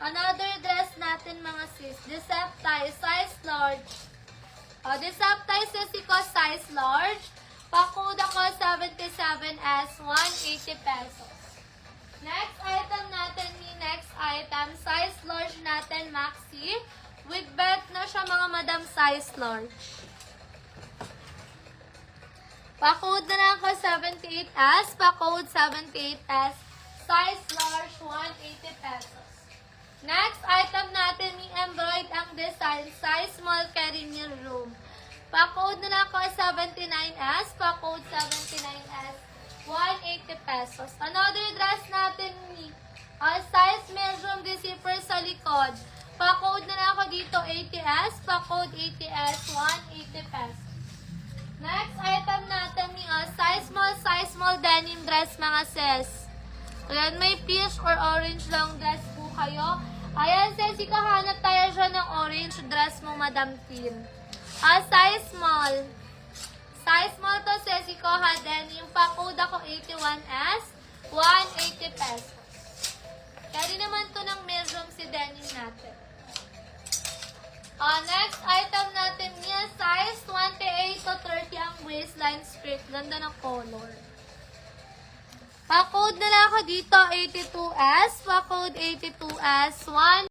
Another dress natin mga sis. Decepti, size large. Decepti Sesico, size large. Pa-code ako 77S, 180 pesos. Next item natin, next item, size large natin, maxi. With belt na siya mga madam, size large. Pa-code na lang ako 78S, pa-code 78S, size large, 180 pesos. Next item natin, embroid ang design, size small, carry me room. Pa-code na lang ako 79S, pa-code 79S, 180 pesos. Another dress natin, size medium, the zipper sa likod. Pa-code na lang ako dito 80S, pa-code 80S, 180 pesos. Next item natin, size small denim dress mga sis. Ayan, may peach or orange long dress po kayo. Ayan, sis, ikahanap tayo siya ng orange dress mo, Madam Tin. Size small. Size small to, sis, ikaha din. Yung pa-code ako 81S, 180 pesos. Carry naman to ng medium si denim natin. Next item natin niya, size 28 to 30 ang waistline skirt. Ganda ng color. Pa-code na lang ako dito, 82S. Pa-code 82S, 1